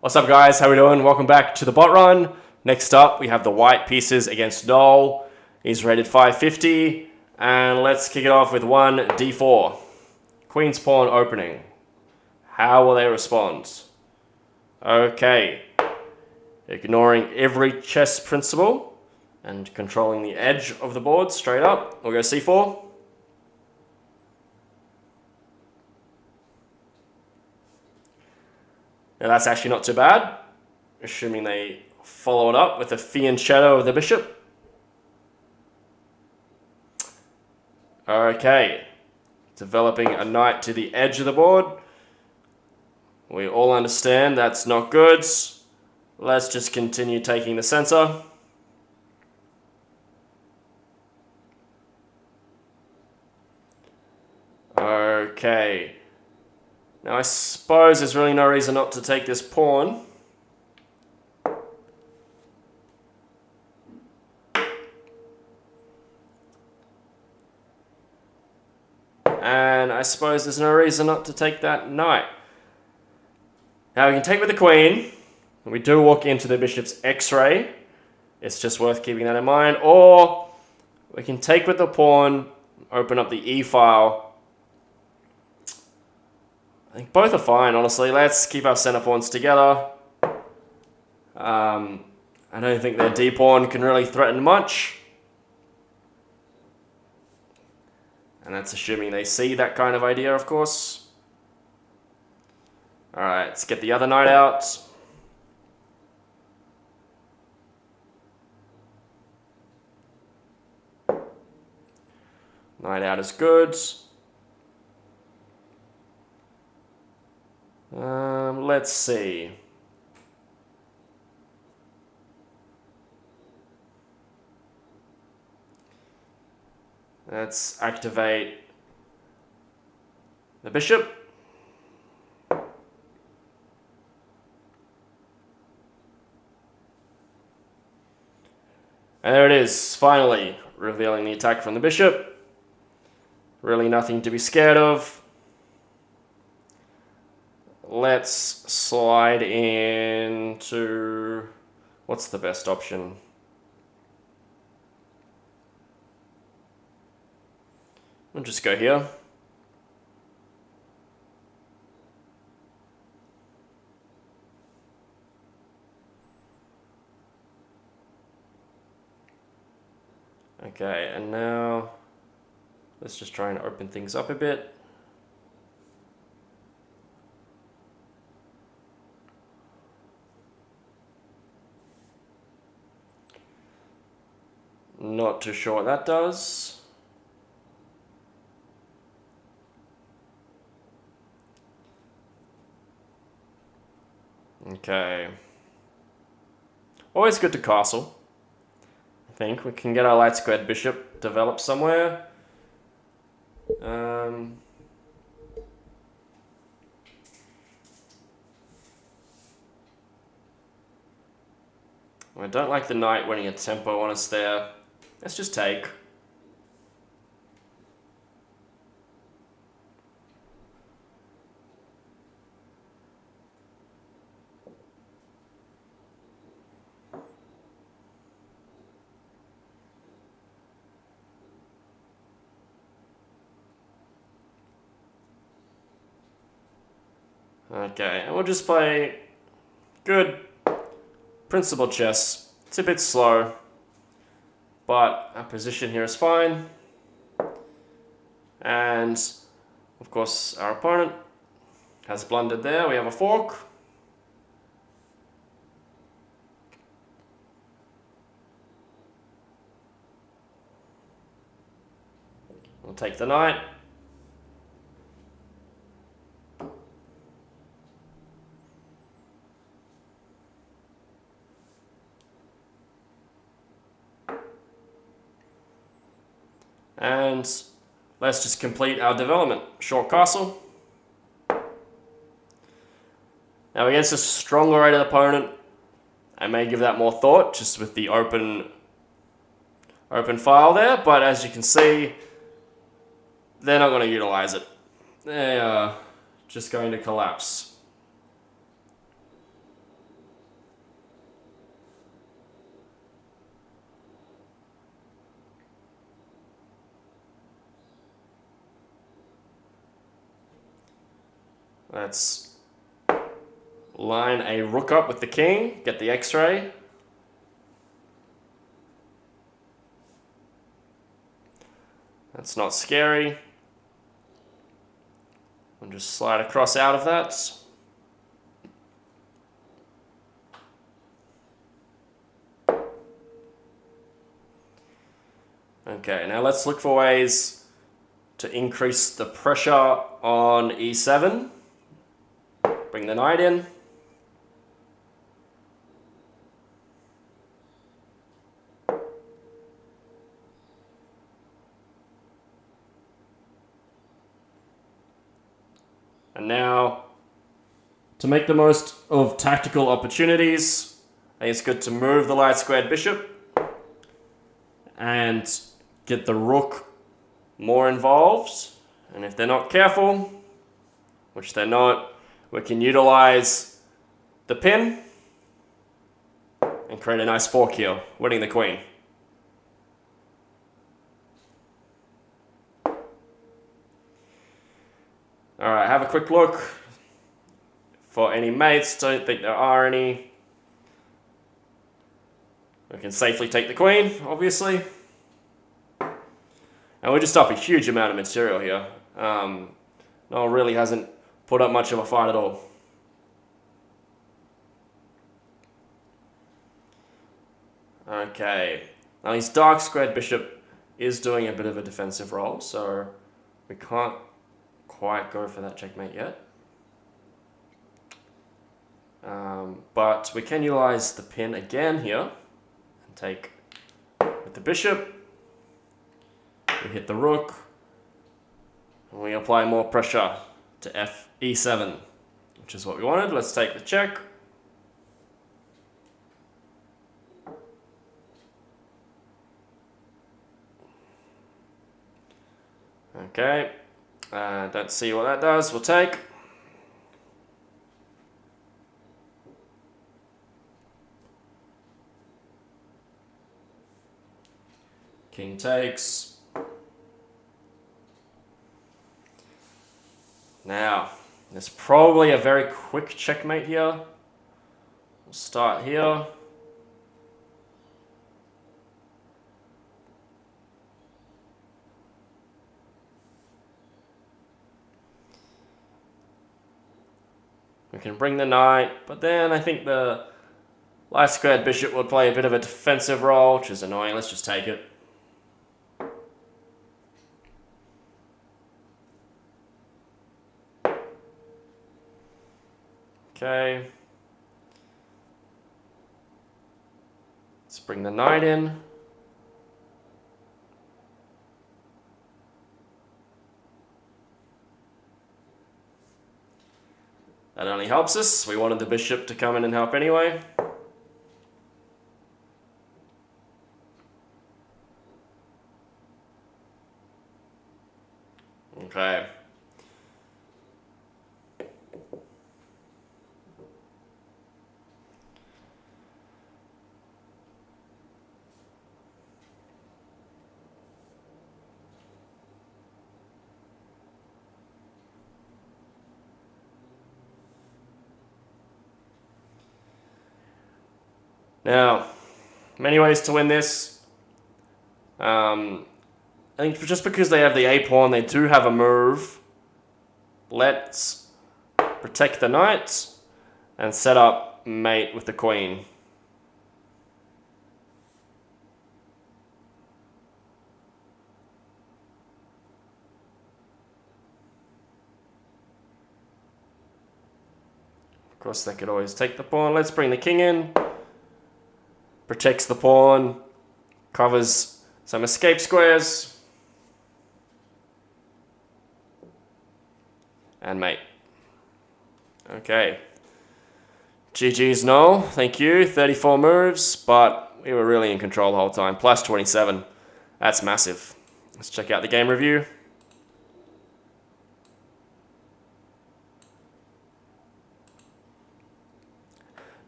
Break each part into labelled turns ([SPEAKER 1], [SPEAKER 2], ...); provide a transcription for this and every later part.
[SPEAKER 1] What's up, guys? How we doing? Welcome back to the bot run. Next up, we have the white pieces against Noel. He's rated 550, and let's kick it off with one d4. Queen's pawn opening. How will they respond? Okay. Ignoring every chess principle and controlling the edge of the board straight up. We'll go c4. Now that's actually not too bad, assuming they follow it up with a fianchetto of the bishop. Okay, developing a knight to the edge of the board. We all understand that's not good. Let's just continue taking the center. Okay. Now I suppose there's really no reason not to take this pawn. And I suppose there's no reason not to take that knight. Now we can take with the queen. And we do walk into the bishop's x-ray. It's just worth keeping that in mind. Or we can take with the pawn, open up the e-file. I think both are fine, honestly. Let's keep our center pawns together. I don't think their d-pawn can really threaten much. And that's assuming they see that kind of idea, of course. Alright, let's get the other knight out. Knight out is good. Let's see. Let's activate the bishop. And there it is, finally revealing the attack from the bishop. Really nothing to be scared of. Let's slide into... what's the best option? We'll just go here. Okay, and now let's just try and open things up a bit. Not too sure what that does. Okay. Always good to castle. I think we can get our light squared bishop developed somewhere. I don't like the knight winning a tempo on us there. Let's just take. Okay, and we'll just play good principled chess. It's a bit slow, but our position here is fine. And of course our opponent has blundered there. We have a fork. We'll take the knight. And let's just complete our development. Short castle. Now against a stronger rated opponent, I may give that more thought, just with the open file there, but as you can see, they're not going to utilize it. They are just going to collapse. Let's line a rook up with the king, get the x-ray. That's not scary. I'll just slide across out of that. Okay, now let's look for ways to increase the pressure on e7. Bring the knight in. And now, to make the most of tactical opportunities, I think it's good to move the light squared bishop and get the rook more involved. And if they're not careful, which they're not, we can utilize the pin and create a nice fork here, winning the queen. Alright, have a quick look for any mates. Don't think there are any. We can safely take the queen, obviously. And we just up a huge amount of material here. Noel really hasn't put up much of a fight at all. Okay, now his dark squared bishop is doing a bit of a defensive role, so we can't quite go for that checkmate yet. But we can utilize the pin again here and take with the bishop. We hit the rook and we apply more pressure to e7, which is what we wanted. Let's take the check. Okay, don't see what that does. We'll take. King takes. Now, there's probably a very quick checkmate here. We'll start here. We can bring the knight, but then I think the light squared bishop would play a bit of a defensive role, which is annoying. Let's just take it. Okay. Let's bring the knight in. That only helps us. We wanted the bishop to come in and help anyway. Okay. Now, many ways to win this. I think just because they have the A pawn, they do have a move. Let's protect the knight and set up mate with the queen. Of course, they could always take the pawn. Let's bring the king in. Protects the pawn, covers some escape squares, and mate. Okay. GG's Noel, thank you. 34 moves, but we were really in control the whole time. Plus 27. That's massive. Let's check out the game review.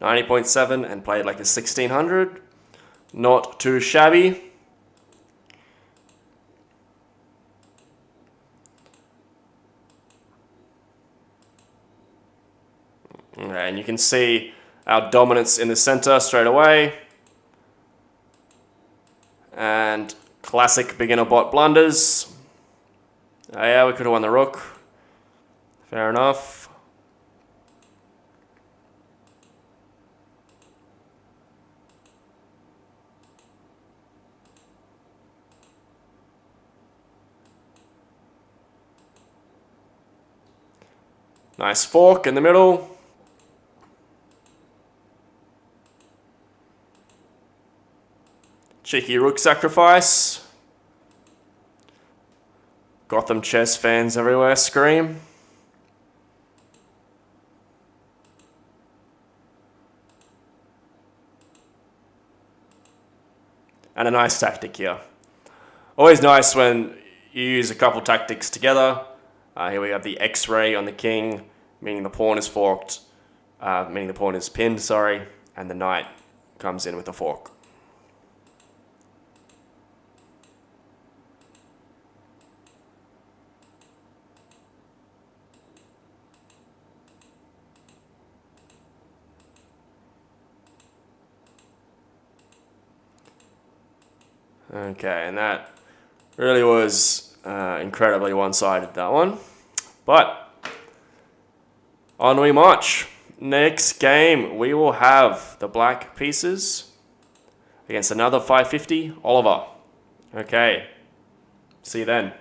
[SPEAKER 1] .7 and played like a 1600. Not too shabby. And you can see our dominance in the center straight away. And classic beginner bot blunders. Oh yeah, we could have won the rook. Fair enough. Nice fork in the middle. Cheeky rook sacrifice. Gotham chess fans everywhere scream. And a nice tactic here. Always nice when you use a couple tactics together. Here we have the X-ray on the king, meaning the pawn is forked, meaning the pawn is pinned, sorry, and the knight comes in with a fork. Okay, and that really was incredibly one-sided, that one. But on we march. Next game, we will have the black pieces against another 550, Oliver. Okay, see you then.